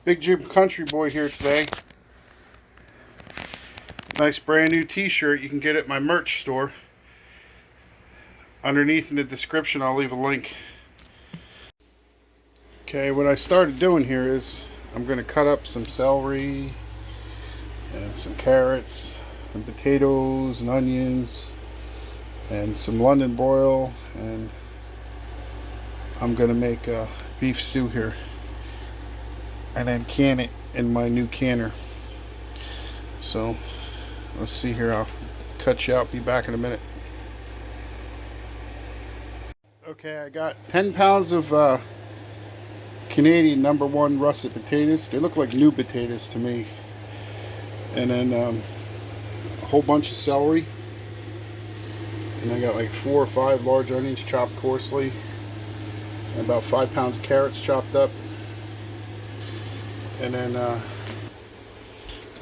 Big Jim Country Boy here today. Nice brand new t-shirt. You can get it at my merch store. Underneath in the description I'll leave a link. Okay, what I started doing here is I'm going to cut up some celery and some carrots and potatoes and onions and some London broil, and I'm going to make a beef stew here and then can it in my new canner. So let's see here, I'll cut you out, be back in a minute. Okay, I got 10 pounds of Canadian #1 russet potatoes. They look like new potatoes to me. And then a whole bunch of celery. And I got like 4 or 5 large onions chopped coarsely. And about 5 pounds of carrots chopped up. And then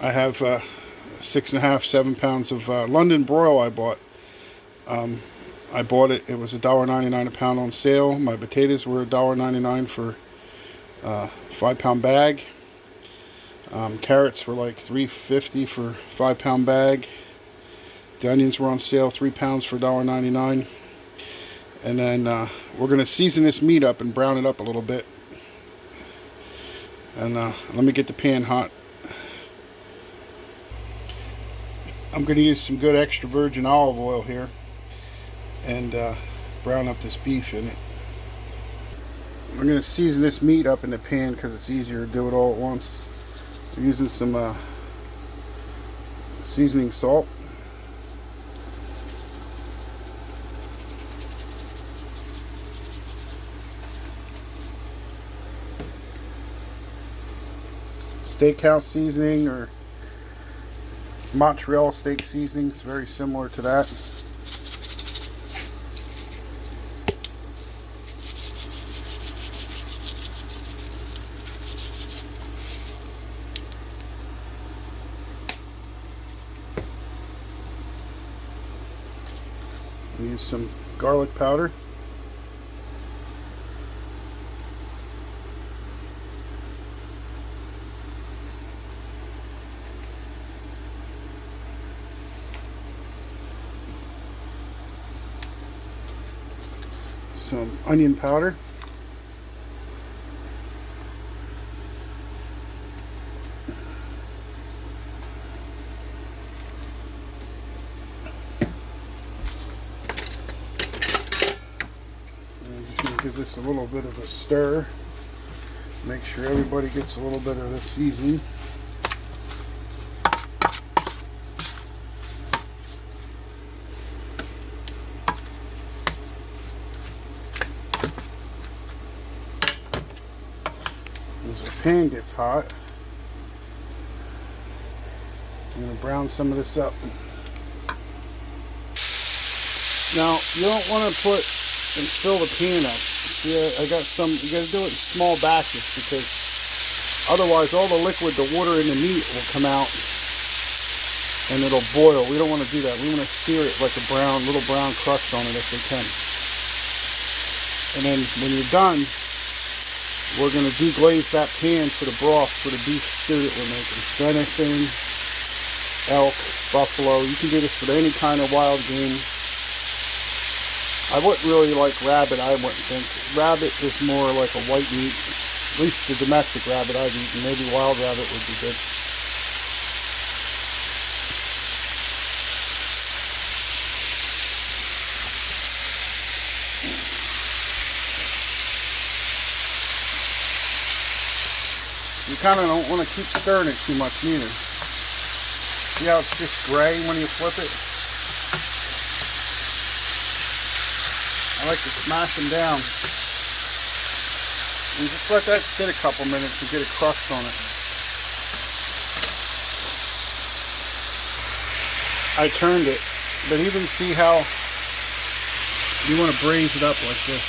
I have 6.5, 7 pounds of London broil I bought. I bought it, it was $1.99 a pound on sale. My potatoes were $1.99 for a 5-pound bag. Carrots were like $3.50 for a 5-pound bag. The onions were on sale, 3 pounds for $1.99. And then we're going to season this meat up and brown it up a little bit. And let me get the pan hot. I'm going to use some good extra virgin olive oil here and brown up this beef in it. I'm going to season this meat up in the pan because it's easier to do it all at once. I'm using some seasoning salt. Steakhouse seasoning or mozzarella steak seasoning is very similar to that. Use some garlic powder. Some onion powder. Give this a little bit of a stir. Make sure everybody gets a little bit of the seasoning. As the pan gets hot, I'm going to brown some of this up. Now, you don't want to put and fill the pan up. See, I got some, you got to do it in small batches because otherwise all the liquid, the water in the meat will come out and it'll boil. We don't want to do that. We want to sear it like a little brown crust on it if we can. And then when you're done, we're going to deglaze that pan for the broth for the beef stew that we're making. Venison, elk, buffalo. You can do this with any kind of wild game. I wouldn't really like rabbit, I wouldn't think. Rabbit is more like a white meat. At least the domestic rabbit I've eaten. Maybe wild rabbit would be good. You kind of don't want to keep stirring it too much neither. See how it's just gray when you flip it? I like to smash them down and just let that sit a couple minutes to get a crust on it. I turned it, but even see how you want to braise it up like this.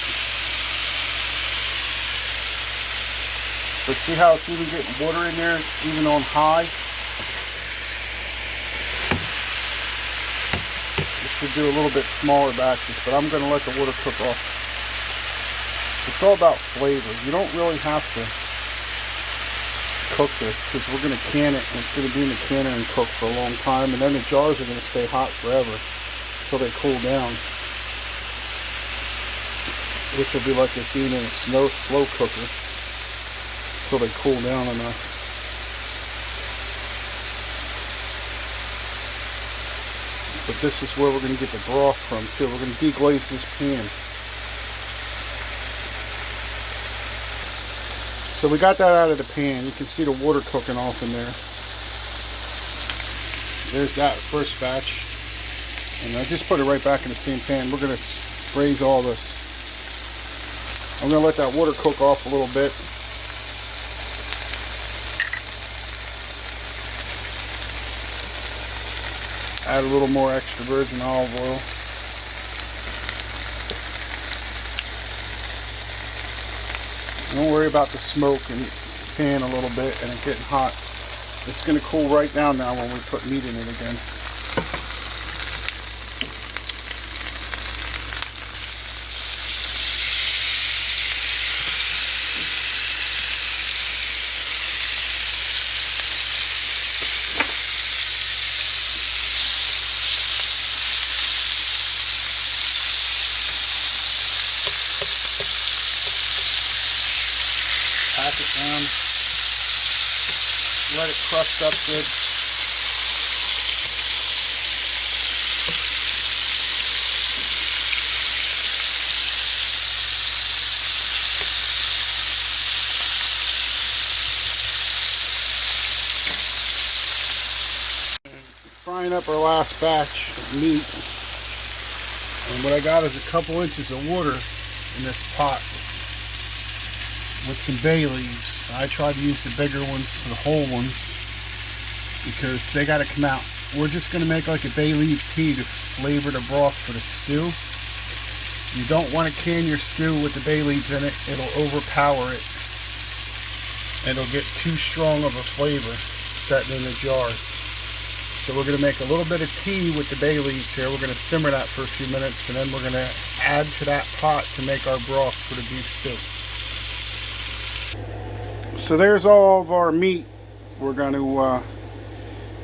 But see how it's even getting water in there, even on high? Should do a little bit smaller batches, but I'm going to let the water cook off. It's all about flavor. You don't really have to cook this, because we're going to can it, and it's going to be in the canner and cook for a long time, and then the jars are going to stay hot forever until they cool down, which will be like it being in a slow cooker until they cool down enough. But this is where we're going to get the broth from too. We're going to deglaze this pan. So we got that out of the pan. You can see the water cooking off in there. There's that first batch. And I just put it right back in the same pan. We're going to braise all this. I'm going to let that water cook off a little bit. Add a little more extra virgin olive oil. Don't worry about the smoke and pan a little bit and it getting hot. It's going to cool right down now when we put meat in it again. Pack it down, let it crust up good. Frying up our last batch of meat, and what I got is a couple inches of water in this pot with some bay leaves. I try to use the bigger ones, the whole ones, because they got to come out. We're just going to make like a bay leaf tea to flavor the broth for the stew. You don't want to can your stew with the bay leaves in it. It'll overpower it. It'll get too strong of a flavor setting in the jars. So we're going to make a little bit of tea with the bay leaves here. We're going to simmer that for a few minutes, and then we're going to add to that pot to make our broth for the beef stew. So there's all of our meat we're going to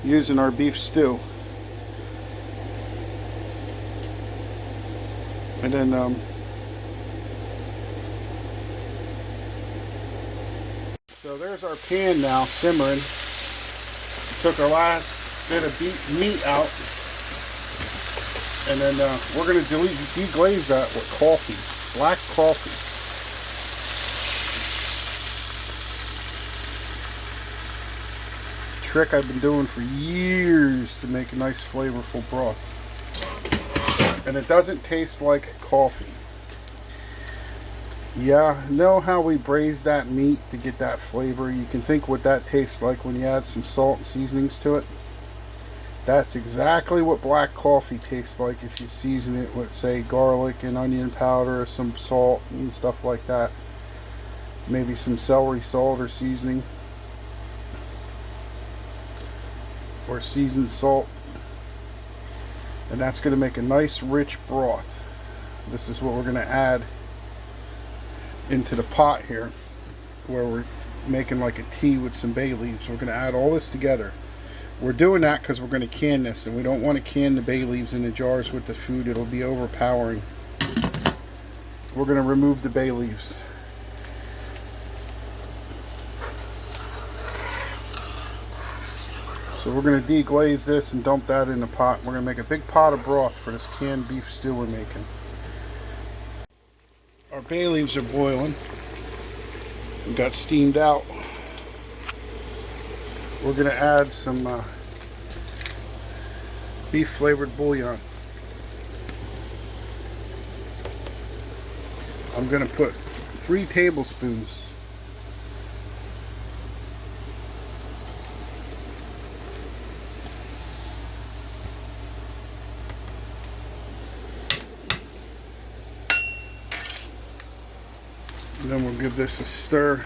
use in our beef stew. And then so there's our pan now simmering. We took our last bit of meat out, and then we're going to deglaze that with coffee, black coffee. Trick I've been doing for years to make a nice flavorful broth, and it doesn't taste like coffee. Yeah, know how we braise that meat to get that flavor? You can think what that tastes like when you add some salt and seasonings to it. That's exactly what black coffee tastes like if you season it with, say, garlic and onion powder, some salt and stuff like that. Maybe some celery salt or seasoning, or seasoned salt, and that's going to make a nice rich broth. This is what we're going to add into the pot here, where we're making like a tea with some bay leaves. We're going to add all this together. We're doing that because we're going to can this, and we don't want to can the bay leaves in the jars with the food. It'll be overpowering. We're going to remove the bay leaves. So we're going to deglaze this and dump that in the pot. We're going to make a big pot of broth for this canned beef stew we're making. Our bay leaves are boiling. We got steamed out. We're going to add some beef flavored bouillon. I'm going to put 3 tablespoons. And then we'll give this a stir.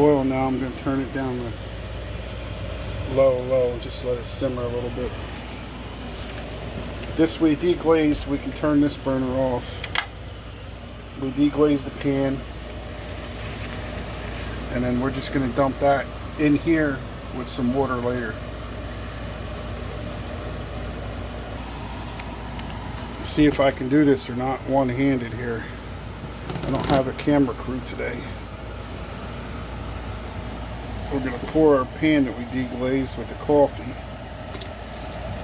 boiling now. I'm going to turn it down to low, just let it simmer a little bit. This way deglazed, we can turn this burner off. We deglaze the pan, and then we're just going to dump that in here with some water later. See if I can do this or not one-handed here. I don't have a camera crew today. We're going to pour our pan that we deglazed with the coffee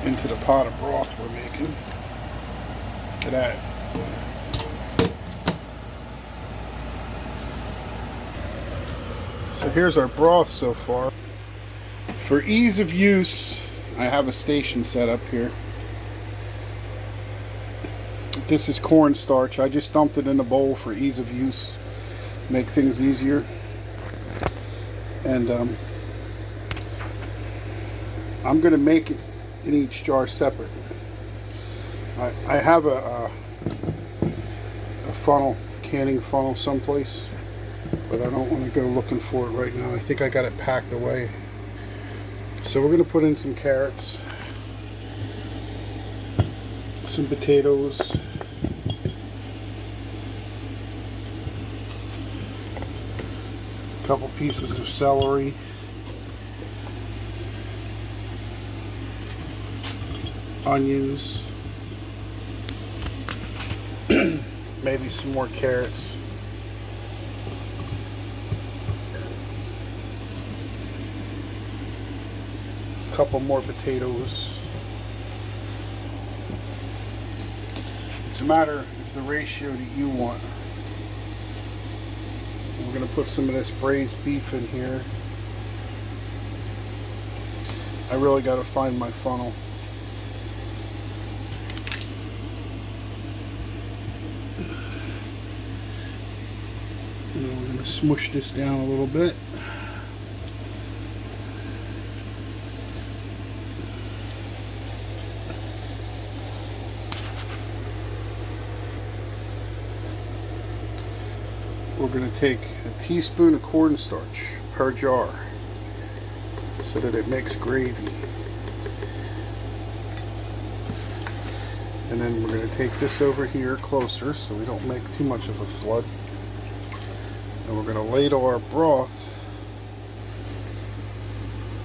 into the pot of broth we're making. Look at that. So here's our broth so far. For ease of use, I have a station set up here. This is cornstarch. I just dumped it in a bowl for ease of use, make things easier. And I'm going to make it in each jar separate. I have a funnel, canning funnel someplace, but I don't want to go looking for it right now. I think I got it packed away. So we're going to put in some carrots, some potatoes, a couple pieces of celery, onions, maybe some more carrots, a couple more potatoes. It's a matter of the ratio that you want. We're going to put some of this braised beef in here. I really got to find my funnel. And we're going to smush this down a little bit. We're going to take a teaspoon of cornstarch per jar so that it makes gravy. And then we're going to take this over here closer so we don't make too much of a flood. And we're going to ladle our broth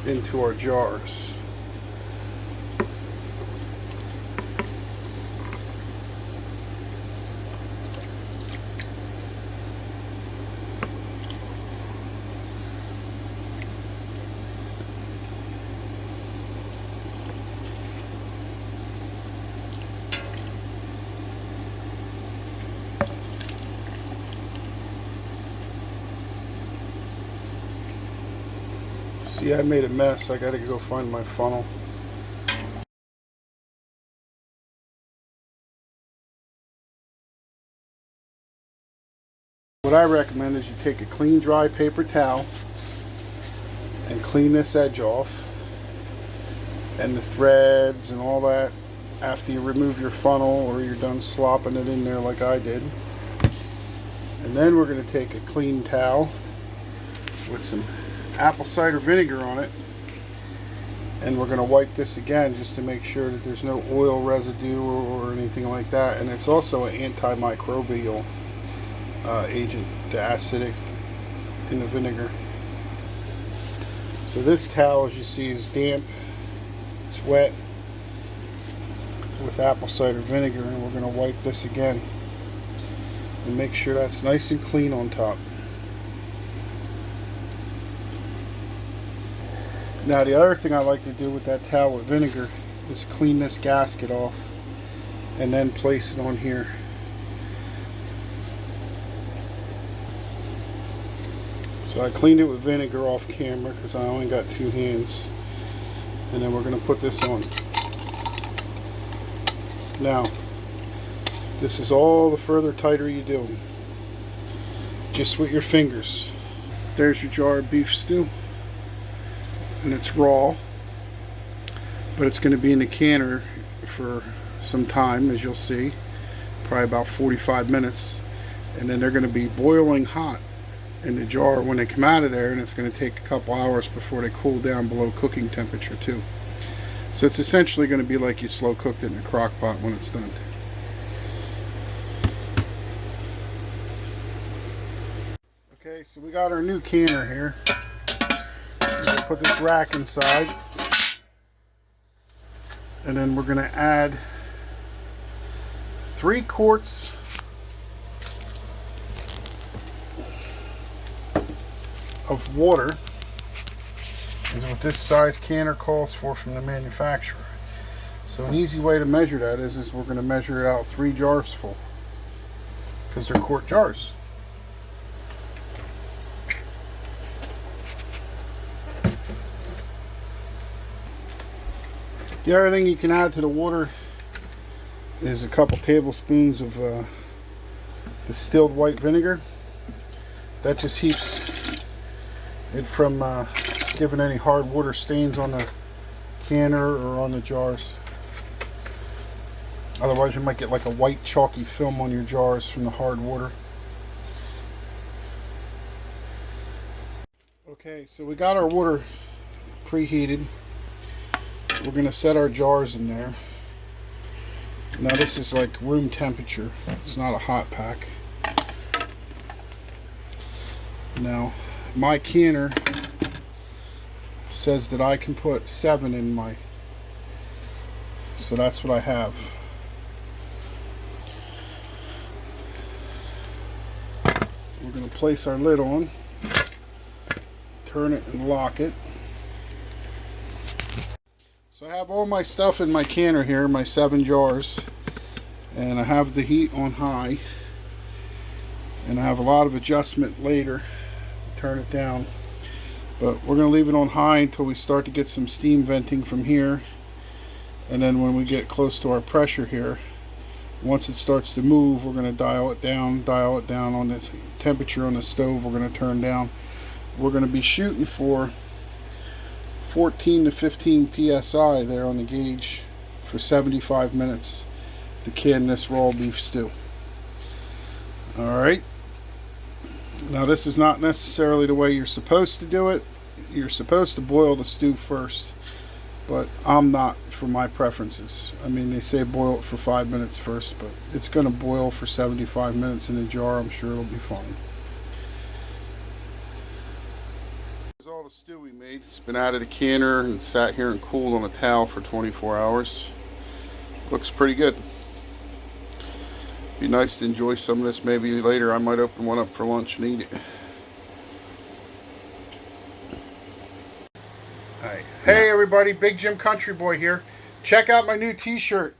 into our jars. See, I made a mess. I gotta go find my funnel. What I recommend is you take a clean, dry paper towel and clean this edge off and the threads and all that after you remove your funnel or you're done slopping it in there like I did. And then we're going to take a clean towel with some apple cider vinegar on it, and we're going to wipe this again just to make sure that there's no oil residue or anything like that. And it's also an antimicrobial agent, the acidic in the vinegar. So this towel, as you see, is damp, it's wet with apple cider vinegar, and we're going to wipe this again and make sure that's nice and clean on top. Now the other thing I like to do with that towel with vinegar is clean this gasket off and then place it on here. So I cleaned it with vinegar off camera because I only got two hands. And then we're going to put this on. Now, this is all the further tighter you do. Just with your fingers. There's your jar of beef stew. And it's raw, but it's going to be in the canner for some time, as you'll see, probably about 45 minutes, and then they're going to be boiling hot in the jar when they come out of there, and it's going to take a couple hours before they cool down below cooking temperature too. So it's essentially going to be like you slow cooked it in a crock pot when it's done. Okay, so we got our new canner here. We're going to put this rack inside, and then we're going to add 3 quarts of water. Is what this size canner calls for from the manufacturer. So an easy way to measure that is we're going to measure out 3 jars full, because they're quart jars. The other thing you can add to the water is a couple tablespoons of distilled white vinegar. That just keeps it from giving any hard water stains on the canner or on the jars. Otherwise you might get like a white chalky film on your jars from the hard water. Okay, so we got our water preheated. We're going to set our jars in there. Now this is like room temperature. It's not a hot pack. Now my canner says that I can put 7 in my, so that's what I have. We're going to place our lid on, turn it and lock it. So I have all my stuff in my canner here, my 7 jars, and I have the heat on high, and I have a lot of adjustment later to turn it down. But we're going to leave it on high until we start to get some steam venting from here. And then when we get close to our pressure here, once it starts to move, we're going to dial it down on this temperature on the stove. We're going to turn down. We're going to be shooting for 14 to 15 psi there on the gauge for 75 minutes to can this raw beef stew. Alright. Now this is not necessarily the way you're supposed to do it. You're supposed to boil the stew first, but I'm not for my preferences. I mean, they say boil it for 5 minutes first, but it's going to boil for 75 minutes in a jar. I'm sure it'll be fine. Here's all the stew we made. It's been out of the canner and sat here and cooled on a towel for 24 hours. Looks pretty good. Be nice to enjoy some of this. Maybe later I might open one up for lunch and eat it. Alright. Hey everybody, Big Jim Country Boy here. Check out my new t-shirt.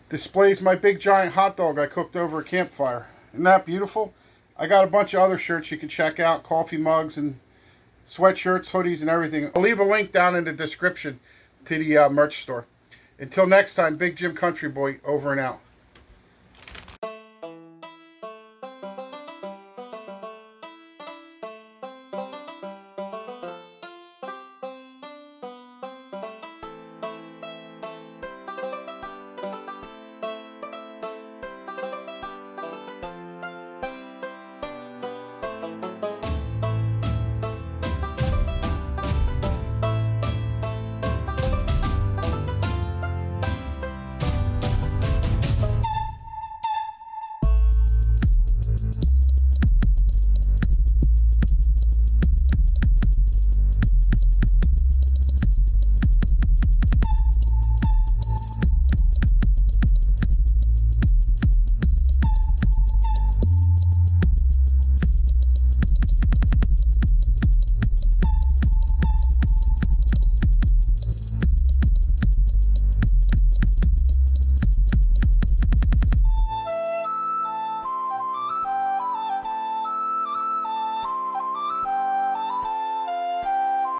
Displays my big giant hot dog I cooked over a campfire. Isn't that beautiful? I got a bunch of other shirts you can check out. Coffee mugs and sweatshirts, hoodies and everything. I'll leave a link down in the description to the merch store. Until next time, Big Jim Country Boy, over and out.